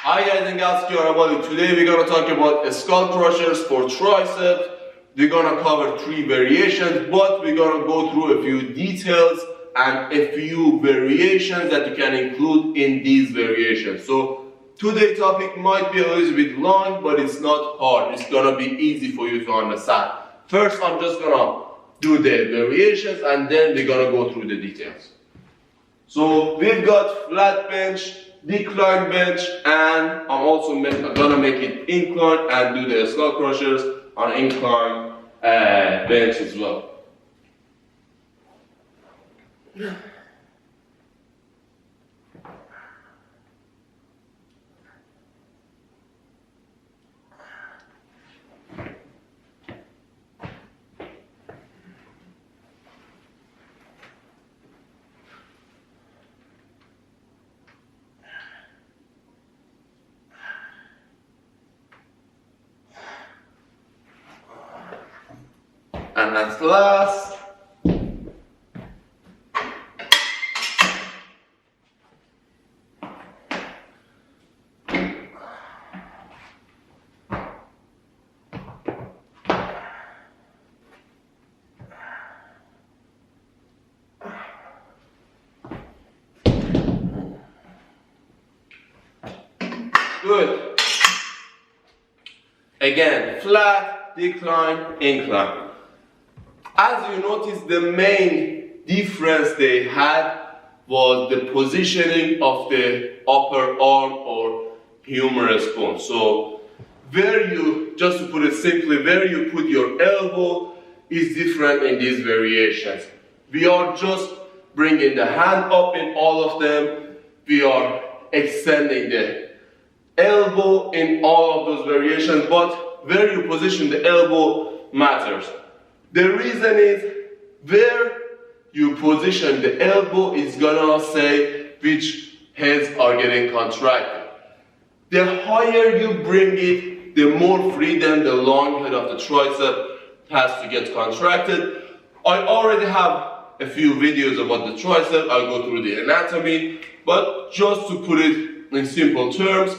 Hi guys and gals, today we're going to talk about skull crushers for triceps. We're going to cover 3 variations, but we're going to go through a few details and a few variations that you can include in these variations. So today's topic might be a little bit long, but it's not hard. It's going to be easy for you to understand. First, I'm just going to do the variations and then we're going to go through the details. So we've got flat bench, decline bench, and I'm also gonna make it incline and do the skull crushers on incline bench as well. And that's last. Good. Again, flat, decline, incline. As you notice, the main difference they had was the positioning of the upper arm or humerus bone. So where you, just to put it simply, where you put your elbow is different in these variations. We are just bringing the hand up in all of them. We are extending the elbow in all of those variations, but where you position the elbow matters. The reason is where you position the elbow is gonna say which heads are getting contracted. The higher you bring it, the more freedom the long head of the tricep has to get contracted. I already have a few videos about the tricep. I'll go through the anatomy, but just to put it in simple terms,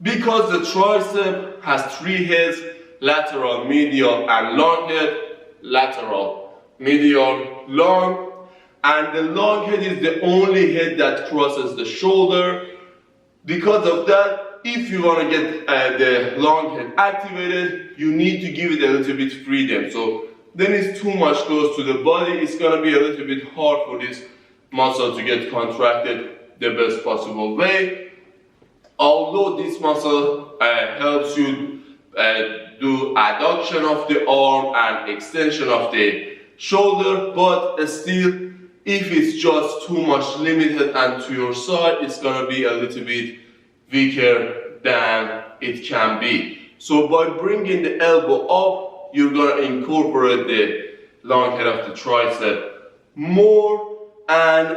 because the tricep has 3 heads, lateral, medial, and long head, lateral, medial, long, and the long head is the only head that crosses the shoulder. Because of that, if you want to get the long head activated, you need to give it a little bit freedom. So then it's too much close to the body. It's going to be a little bit hard for this muscle to get contracted the best possible way. Although this muscle helps you do adduction of the arm and extension of the shoulder, but still, if it's just too much limited and to your side, it's gonna be a little bit weaker than it can be. So by bringing the elbow up, you're gonna incorporate the long head of the tricep more, and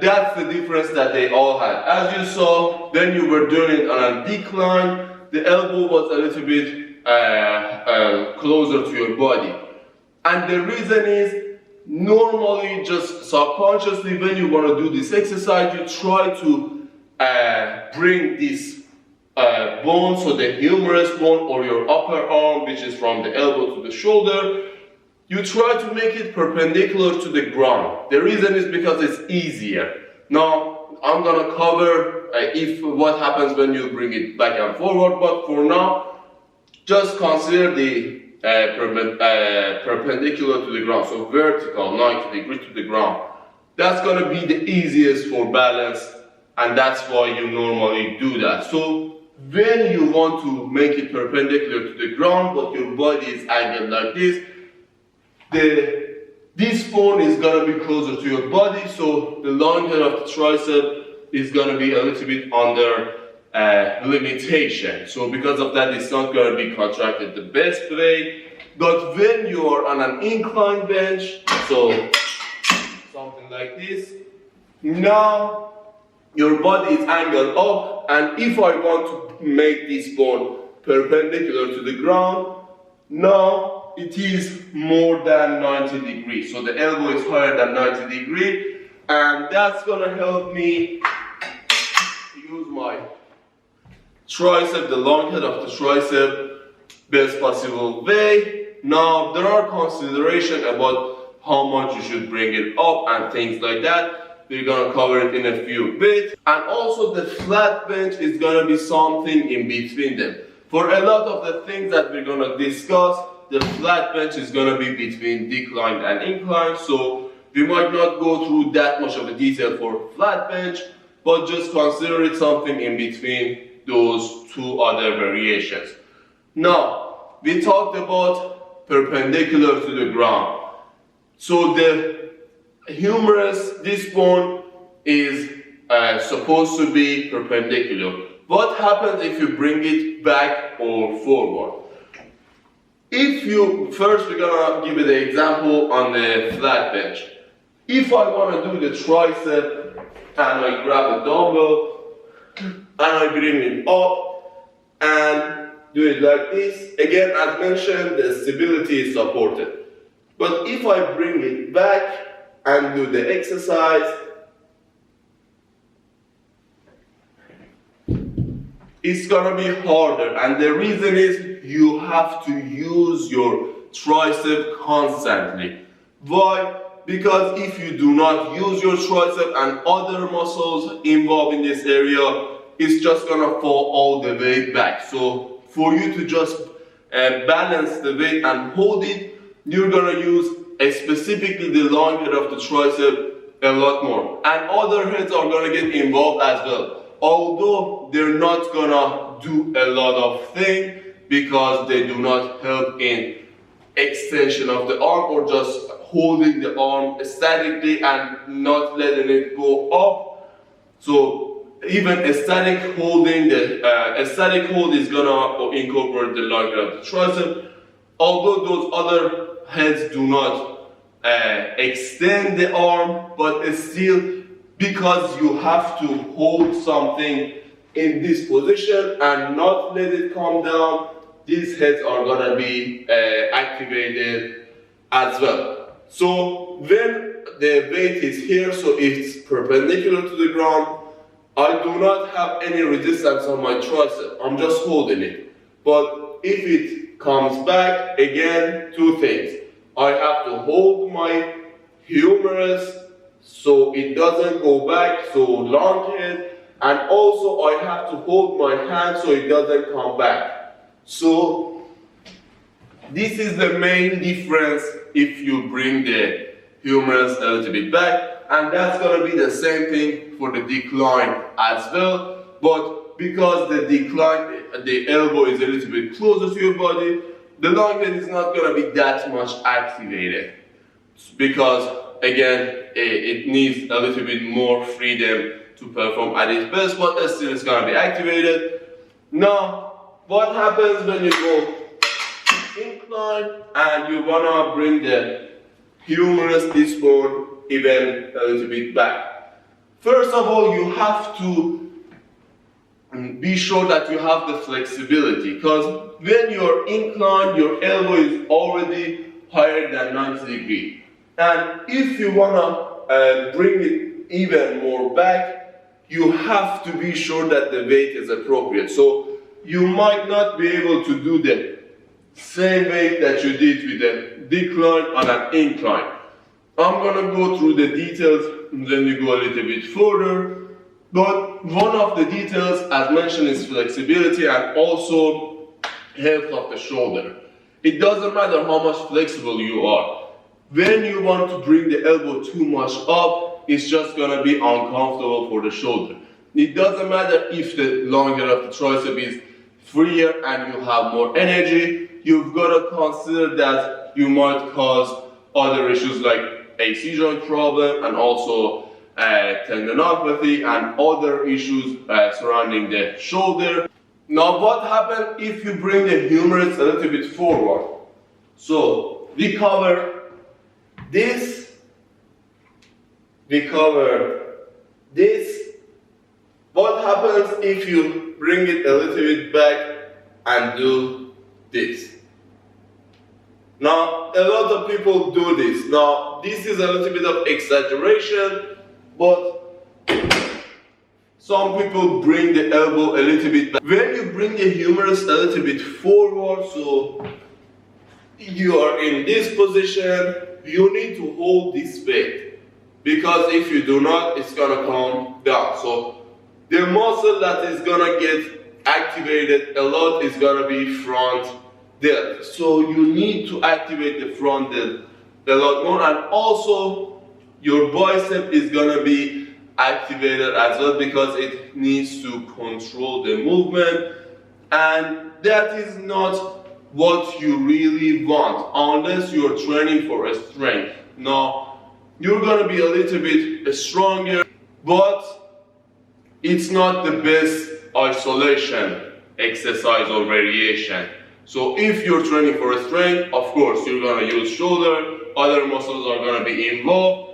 that's the difference that they all had. As you saw, when you were doing it on a decline, the elbow was a little bit closer to your body. And the reason is, normally, just subconsciously, when you want to do this exercise, you try to bring this bone, so the humerus bone or your upper arm, which is from the elbow to the shoulder, you try to make it perpendicular to the ground. The reason is because it's easier. Now, I'm gonna cover what happens when you bring it back and forward, but for now, just consider the perpendicular to the ground, so vertical, 90 degrees to the ground. That's gonna be the easiest for balance, and that's why you normally do that. So when you want to make it perpendicular to the ground, but your body is angled like this, this bone is going to be closer to your body, so the long head of the tricep is going to be a little bit under limitation. So because of that, it's not going to be contracted the best way. But when you are on an incline bench, so something like this, now your body is angled up, and if I want to make this bone perpendicular to the ground, now it is more than 90 degrees. So the elbow is higher than 90 degrees, and that's gonna help me use my tricep, the long head of the tricep, best possible way. Now there are considerations about how much you should bring it up and things like that. We're gonna cover it in a few bits. And also the flat bench is gonna be something in between them. For a lot of the things that we're gonna discuss, the flat bench is gonna be between decline and incline. So we might not go through that much of the detail for flat bench, but just consider it something in between those two other variations. Now, we talked about perpendicular to the ground. So the humerus, this bone is supposed to be perpendicular. What happens if you bring it back or forward? First we're gonna give you the example on the flat bench. If I want to do the tricep and I grab a dumbbell and I bring it up and do it like this, again as mentioned, the stability is supported. But if I bring it back and do the exercise, it's gonna be harder, and the reason is you have to use your tricep constantly. Why? Because if you do not use your tricep and other muscles involved in this area, it's just gonna fall all the way back. So for you to just balance the weight and hold it, you're gonna use specifically the long head of the tricep a lot more. And other heads are gonna get involved as well. Although they're not gonna do a lot of things because they do not help in extension of the arm or just holding the arm statically and not letting it go up. So even a static holding, a static hold is gonna incorporate the long head of the tricep. Although those other heads do not extend the arm, but still, because you have to hold something in this position and not let it come down, these heads are gonna be activated as well. So when the weight is here, so it's perpendicular to the ground, I do not have any resistance on my tricep, I'm just holding it. But if it comes back, again, two things. I have to hold my humerus so it doesn't go back, so long head, and also I have to hold my hand so it doesn't come back. So this is the main difference if you bring the humerus a little bit back, and that's going to be the same thing for the decline as well. But because the decline, the elbow is a little bit closer to your body, the long head is not going to be that much activated because again it needs a little bit more freedom to perform at its best, but still it's going to be activated. Now what happens when you go incline and you want to bring the humerus, this bone, even a little bit back? First of all, you have to be sure that you have the flexibility, because when you're inclined, your elbow is already higher than 90 degrees. And if you want to bring it even more back, you have to be sure that the weight is appropriate. So you might not be able to do the same weight that you did with a decline on an incline. I'm going to go through the details and then we go a little bit further. But one of the details, as mentioned, is flexibility and also health of the shoulder. It doesn't matter how much flexible you are. When you want to bring the elbow too much up, it's just going to be uncomfortable for the shoulder. It doesn't matter if the long head of the tricep is freer and you have more energy. You've got to consider that you might cause other issues like AC joint problem and also tendinopathy and other issues surrounding the shoulder. Now what happens if you bring the humerus a little bit forward? So we cover this, we cover this. What happens if you bring it a little bit back and do this? Now, a lot of people do this. Now, this is a little bit of exaggeration, but Some people bring the elbow a little bit back. When you bring the humerus a little bit forward, so you are in this position, you need to hold this weight, because if you do not, it's gonna come down. So the muscle that is gonna get activated a lot is gonna be front delt. So you need to activate the front delt a lot more, and also your bicep is gonna be activated as well, because it needs to control the movement, and that is not what you really want unless you're training for a strength. Now you're gonna be a little bit stronger, but it's not the best isolation exercise or variation. So if you're training for a strength, of course you're gonna use shoulder, other muscles are gonna be involved.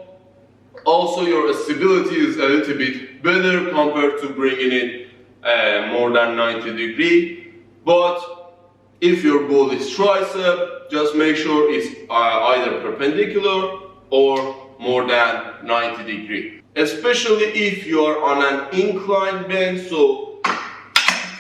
Also, your stability is a little bit better compared to bringing it more than 90 degrees. But if your goal is tricep, just make sure it's either perpendicular or more than 90 degrees. Especially if you are on an inclined bench, so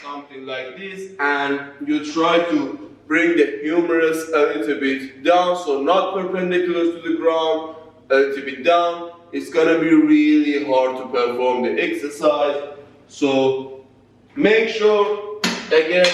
something like this, and you try to bring the humerus a little bit down, so not perpendicular to the ground, a little bit down. It's gonna be really hard to perform the exercise. So make sure, again,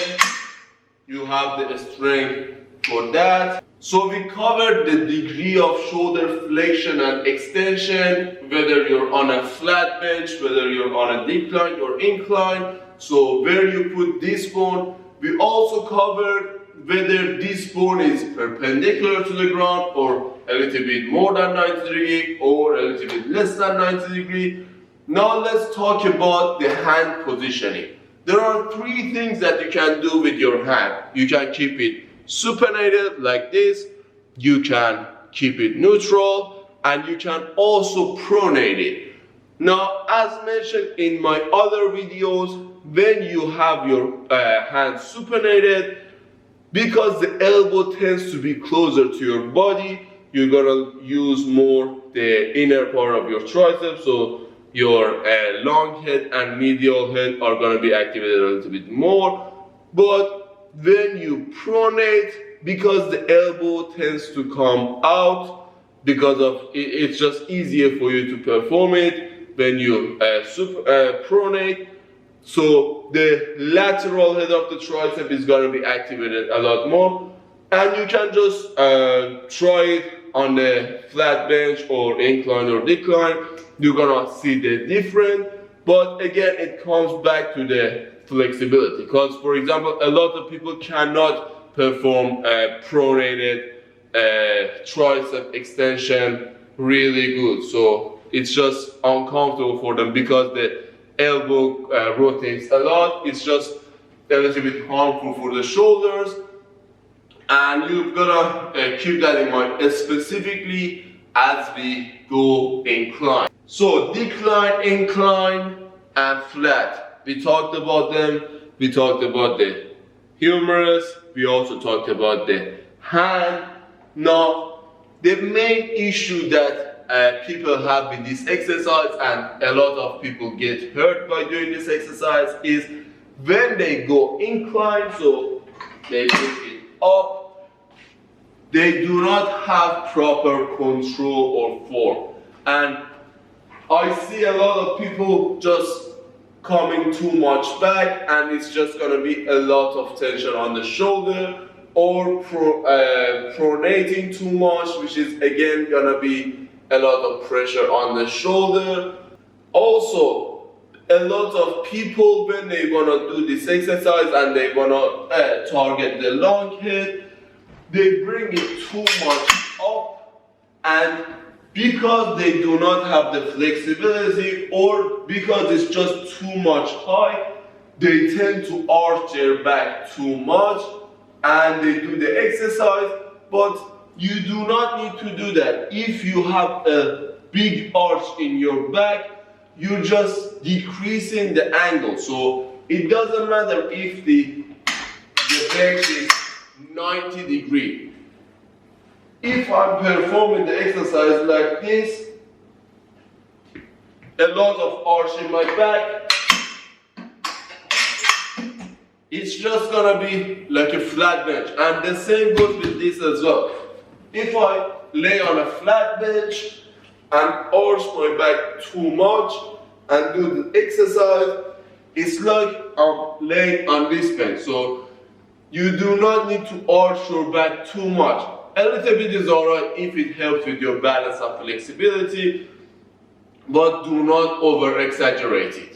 you have the strength for that. So we covered the degree of shoulder flexion and extension, whether you're on a flat bench, whether you're on a decline or incline. So where you put this bone. We also covered whether this bone is perpendicular to the ground or a little bit more than 90 degrees or a little bit less than 90 degrees. Now let's talk about the hand positioning. There are three things that you can do with your hand. You can keep it supinated like this, you can keep it neutral, and you can also pronate it. Now, as mentioned in my other videos, when you have your hand supinated, because the elbow tends to be closer to your body, you're gonna use more the inner part of your triceps, so your long head and medial head are gonna be activated a little bit more. But when you pronate, because the elbow tends to come out, because of it's just easier for you to perform it when you pronate. So the lateral head of the tricep is going to be activated a lot more, and you can just try it on the flat bench or incline or decline. You're gonna see the difference, but again it comes back to the flexibility, because for example a lot of people cannot perform pronated tricep extension really good, so it's just uncomfortable for them because the elbow rotates a lot. It's just a little bit harmful for the shoulders, and you've got to keep that in mind, specifically as we go incline. So decline, incline, and flat, we talked about them. We talked about the humerus, we also talked about the hand. Now the main issue that people have with this exercise, and a lot of people get hurt by doing this exercise, is when they go incline, so they put it up, they do not have proper control or form. And I see a lot of people just coming too much back, and it's just gonna be a lot of tension on the shoulder, or pronating too much, which is again gonna be a lot of pressure on the shoulder. Also, a lot of people, when they wanna do this exercise and they wanna target the long head, they bring it too much up, and because they do not have the flexibility, or because it's just too much high, they tend to arch their back too much and they do the exercise. But you do not need to do that. If you have a big arch in your back, you're just decreasing the angle. So it doesn't matter if the bench is 90 degrees. If I'm performing the exercise like this, a lot of arch in my back, it's just gonna be like a flat bench. And the same goes with this as well. If I lay on a flat bench and arch my back too much and do the exercise, it's like I'm laying on this bench. So you do not need to arch your back too much. A little bit is alright if it helps with your balance and flexibility, but do not over exaggerate it.